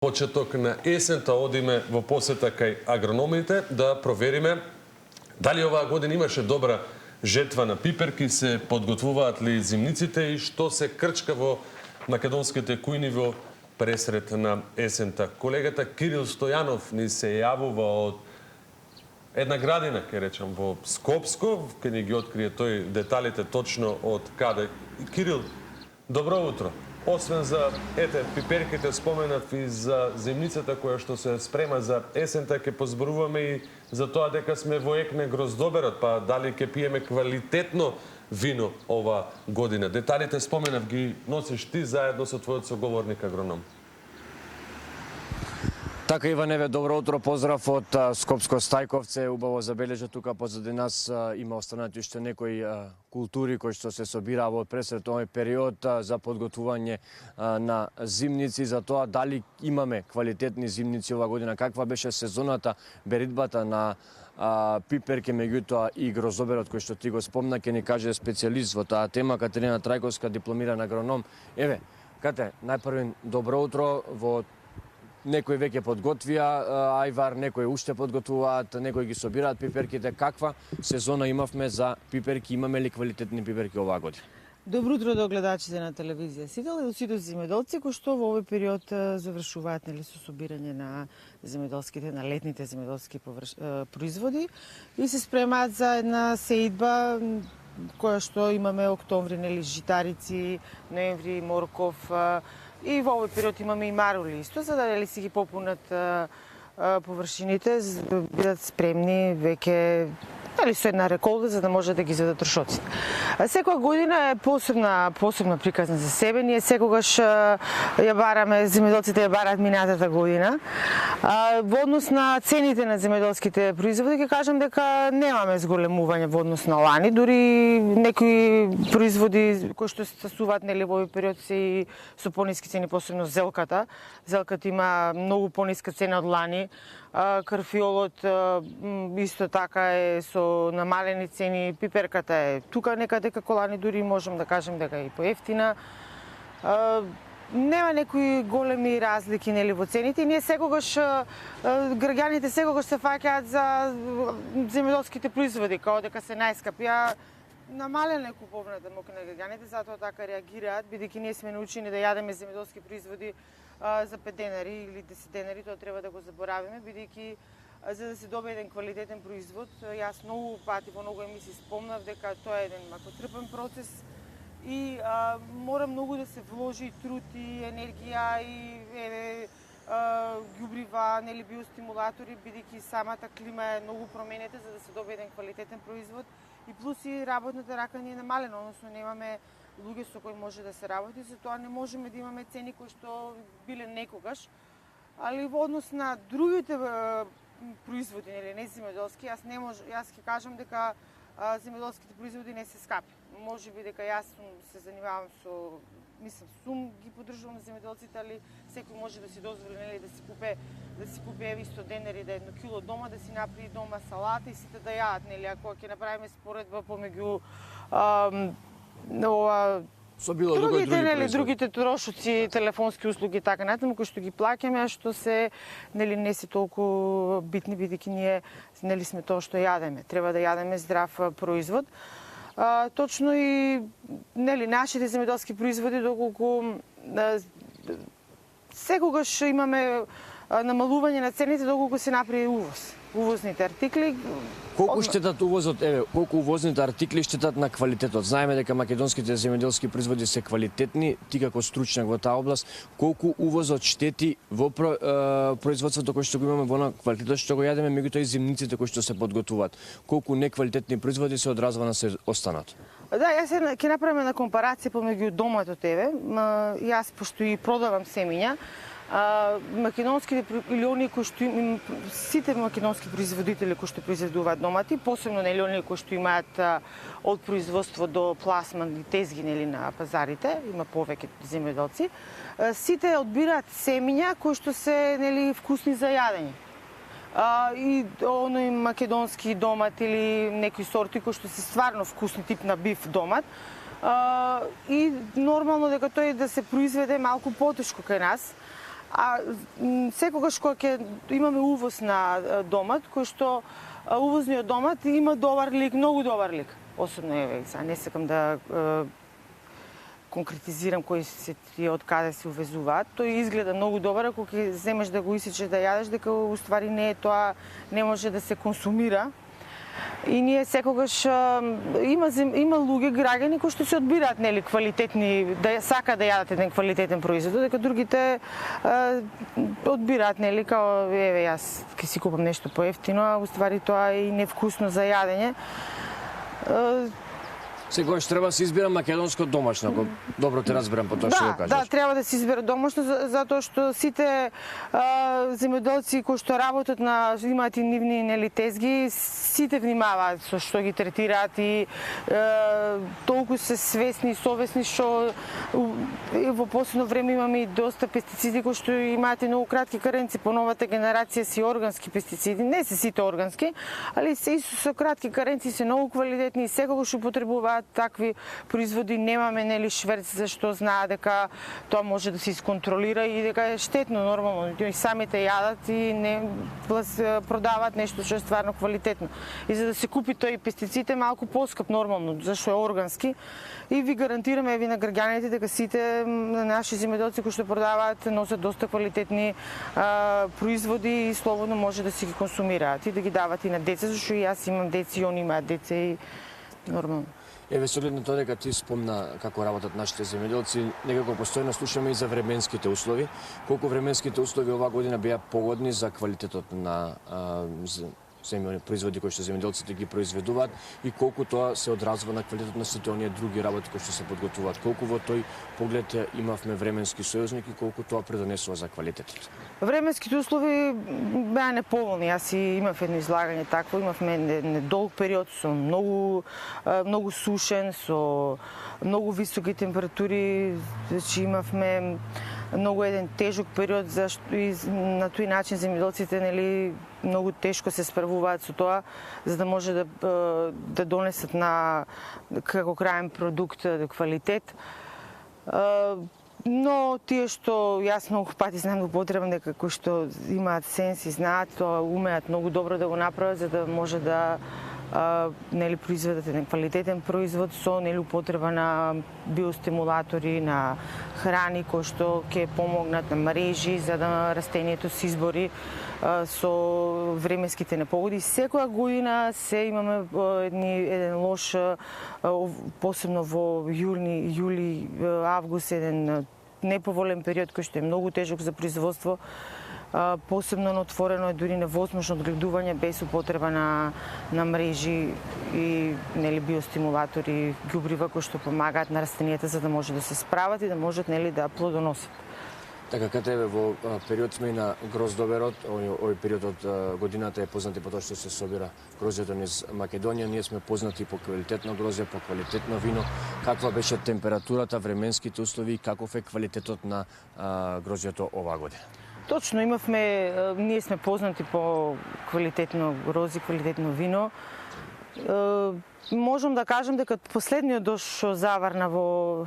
почеток на есента одиме во посета кај агрономите да провериме дали оваа година имаше добра жетва на пиперки, се подготвуваат ли зимниците и што се крчка во македонските кујни во пресрет на есента. Колегата Кирил Стојанов ни се јавува од една градина, ке речам, во Скопско, ке ни ги открие тој деталите точно од каде. Кирил, добро утро. Освен за пиперките, споменав и за зимницата која што се спрема за есента, ќе позборуваме и за тоа дека сме во ек на гроздоберот, па дали ќе пиеме квалитетно вино ова година. Деталите споменав ги носиш ти заедно со твојот соговорник агроном. Така, Иваневе, добро утро, поздрав од Скопско Стајковце. Убаво забележа тука позади нас има останати уште некои култури кои што се собираа во пресрет овој период за подготвување на зимници, за тоа дали имаме квалитетни зимници ова година, каква беше сезоната, беритбата на пиперки, меѓутоа и гроздоберот кој што ти го спомна, ќе ни каже специјалист во таа тема, Катерина Трајковска, дипломиран агроном. Еве, Кате, најпрвен добро утро. Во некои веќе подготвија ајвар, некои уште подготвуваат, некои ги собираат пиперките. Каква сезона имавме за пиперки? Имаме ли квалитетни пиперки оваа година? Добро утро до гледачите на телевизија Сител и до сите земјоделци кои што во овој период завршуваат со собирање на земјоделските, на летните земјоделски производи и се спремаат за една сеидба која што имаме октомври, житарици, ноември, морков. И во овој период имаме и марули исто, за да си ги попунат површините, за да бидат спремни веќе со една реколта, за да може да ги изведат трошоците. Секоја година е посебна приказна за себе. Ние секогаш ја бараме, земјоделците ја бараат минатата година. Во однос на цените на земјоделските производи, ќе кажам дека немаме зголемување во однос на лани, дури некои производи кои што се стасуваат во овој период се и со пониски цени, посебно зелката. Зелката има многу пониска цена од лани. Карфиолот исто така е со намалени цени, пиперката е тука некаде како лани, дури можам да кажем дека е и поевтина. Нема некои големи разлики во цените. Ние секогаш граѓаните секогаш се фаќаат за земјоделските производи, као дека се најскапи. Намалена е куповната моќ на граѓаните, затоа така реагираат, бидејќи ние сме научени да јадеме земјоделски производи за 5 денари или 10 денари, тоа треба да го заборавиме, бидејќи за да се добие еден квалитетен производ, јас многу пати во многу емисии спомнав дека тоа е еден макотрпен процес и мора многу да се вложи труд и енергија и ѓубрива, биостимулатори, бидејќи самата клима е многу променета за да се добие еден квалитетен производ и плюс и работната рака ни е намалена, односно немаме луѓе со кои може да се работи, затоа не можеме да имаме цени кои што биле некогаш. Али во однос на другите производи, не земјоделски, јас ќе кажам дека земјоделските производи не се скапи. Можеби дека јас се занимавам со, ги поддржувам земјоделците, али секој може да си дозволи да си купи еви 100 денари да 1 кило дома, да си направи дома салата и сите да јадат, ако ќе направиме споредба помеѓу другите трошоци, телефонски услуги така натаму кои што ги плаќаме, што се не се толку битни, бидејќи ние сме тоа што јадеме. Треба да јадеме здрав производ. Точно и нашите земјоделски производи, доколку секогаш имаме намалување на цените, доколку се направи увозните артикли. Колку штетат увозот, колку увозните артикли штетат на квалитетот? Знаеме дека македонските земјоделски производи се квалитетни, ти како стручњак во таа област, колку увозот штети во производството кој што го имаме, во квалитетот што го јадеме, меѓутоа и зимниците кои што се подготвуваат? Колку неквалитетни производи се одразва на се останат? Да, јас ќе направам една компарација помеѓу доматот, јас пошто и продавам семиња, македонските или оние кои што сите македонски производители кои што произведуваат домати, посебно оние кои што имаат од производство до пласман и тезги на пазарите, има повеќе земјоделци, сите одбираат семиња кои што се вкусни за јадење. И оној македонски домат или некои сорти кои што се стварно вкусни, тип на биф домат. И нормално дека тој да се произведе малку потешко кај нас, А секогаш кога ќе имаме увоз на домат, кој што увозниот домат има добар лик, многу добар лик. Особено еве, сега не сакам да конкретизирам кои се тие од каде се увезуваат. Тој изгледа многу добар, ако ќе земеш да го исечеш да јадеш, дека уствари не е тоа, не може да се консумира. И ние секогаш има луѓе, граѓани кои што се одбираат нели квалитетни, да сака да јадат еден квалитетен производ, дека другите одбираат нели као еве јас ќе си купам нешто поевтино, а уствари тоа е и невкусно за јадење. Секогаш треба да се избира македонско домашно, ако добро те разберам по тоа што го кажеш. Да, треба да се избира домашно, затоа што сите земјоделци кои што работат имаат и нивни нели тезги, сите внимаваат со што ги третираат и толку се свесни и совесни што во последно време имаме и доста пестициди кои што имаат и многу кратки каренци. По новата генерација си органски пестициди, не се сите органски, али се со кратки каренци, се многу квалитетни и секогаш употребуваат такви производи. Немаме нели шверц зашто знаат дека тоа може да се исконтролира и дека е штетно нормално. И самите јадат и не продаваат нешто што е стварно квалитетно. И за да се купи тој пестицид е малку поскап нормално, зашто е органски. И ви гарантираме на граѓаните дека сите наши земјоделци кои што продаваат носат доста квалитетни производи и слободно може да си ги консумираат и да ги дават и на деца, зашто и јас имам деца и они имаат деца и нормално. Еве со оглед на тоа дека ти спомна како работат нашите земјоделци, некако постојано слушаме и за временските услови. Колку временските услови оваа година беа погодни за квалитетот на производи кои што земјоделците ги произведуваат и колку тоа се одразува на квалитетот на сите оние други работи кои што се подготвуваат. Колку во тој поглед имавме временски сојузник и колку тоа предонесува за квалитетот. Временските услови беа неповолни. Јас и имав едно излагање такво, имавме недолг период со многу сушен, со многу високи температури, значи имавме многу еден тежок период зашто и на тој начин земјоделците нели многу тешко се справуваат со тоа за да може да донесат на како краен продукт квалитет. Но тие што јас многу пати знам да употребам дека кои што имаат сенс и знаат, тоа умеат многу добро да го направат за да може да нели произведат еден квалитетен производ со нели употреба на биостимулатори, на храни кои што ќе помогнат на мрежи за да растението се избори со временските непогоди. Секоја година се имаме еден лош, посебно во јули, август, еден неповолен период кој што е многу тежок за производство. Посебно на отворено е дури невозможно одгледување без употреба на мрежи и нели биостимулатори, ѓубрива кои што помагаат на растенијата за да може да се справат и да можат нели да плодоносат. Така каде во период сме и на гроздоверот, овој период од годината е познат и по тоа што се собира гроздјето низ Македонија. Ние сме познати по квалитетно гроздје, по квалитетно вино. Каква беше температурата, временските услови и каков е квалитетот на гроздјето оваа година? Точно, ние сме познати по квалитетно грозди, квалитетно вино. Можам да кажам дека последниот дожд што заврна во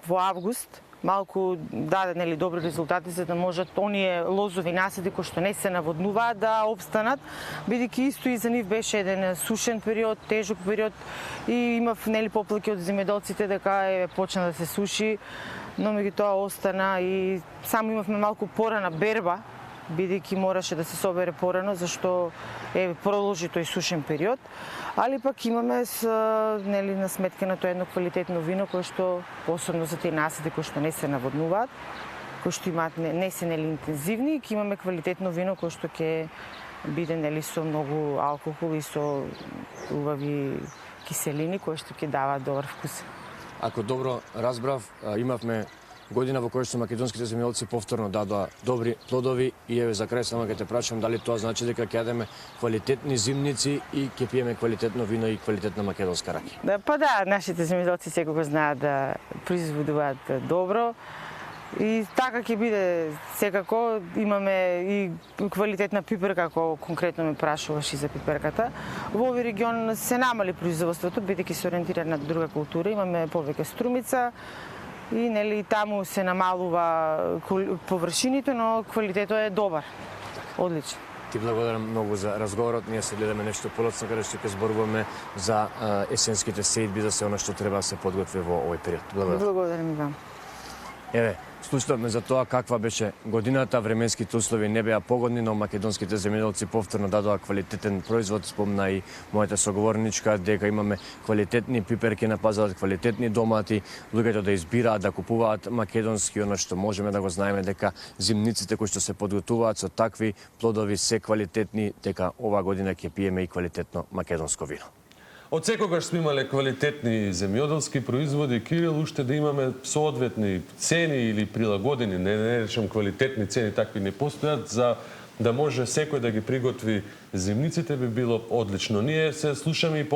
август малку даде нели добри резултати за да можат оние лозови насади кои што не се наводнуваат да опстанат, бидејќи исто и за нив беше еден сушен период, тежок период и имав нели поплаки од земјоделците дека почна да се суши, но меѓутоа остана и само имавме малку порана берба, бидејќи мораше да се собере порано зашто продолжи тој сушен период, али пак имаме нели на сметка на тоа едно квалитетно вино кое што посебно за тие насади кои што не се наводнуваат, кои што имаат не се нели интензивни, ќе имаме квалитетно вино кое што ќе биде нели со многу алкохол и со убави киселини кои што ќе даваат добар вкус. Ако добро разбрав, имавме година во која што македонските земјоделци повторно дадоа добри плодови и еве за крај само ќе те прашам дали тоа значи дека ќе јадеме квалитетни зимници и ќе пиеме квалитетно вино и квалитетна македонска ракија. Да, нашите земјоделци секогаш знаат да произведуваат добро. И така ќе биде секако. Имаме и квалитетна пиперка, ако конкретно ме прашуваш и за пиперката. Во овој регион се намали производството, бидејќи се ориентира на друга култура. Имаме повеќе струмица и нели таму се намалува површините, но квалитетот е добар. Одлично. Ти благодарам многу за разговорот. Ние се гледаме нешто полоцно каде што ќе зборуваме за есенските сеидби, за се она што треба да се подготви во овој период. Благодарам. Благодарам и вам. Еве, слушнавме за тоа каква беше годината, временските услови не беа погодни, но македонските земјоделци повторно дадоа квалитетен производ. Спомна и мојата соговорничка дека имаме квалитетни пиперки на пазарот, квалитетни домати, луѓето да избираат да купуваат македонски, она што можеме да го знаеме дека зимниците кои што се подготуваат со такви плодови се квалитетни, дека оваа година ќе пиеме и квалитетно македонско вино. Од секогаш сме имале квалитетни земјоделски производи, Кирил, уште да имаме соодветни цени или прилагодени, не речем квалитетни цени, такви не постојат, за да може секој да ги приготви зимниците, би било одлично. Ние се слушаме и по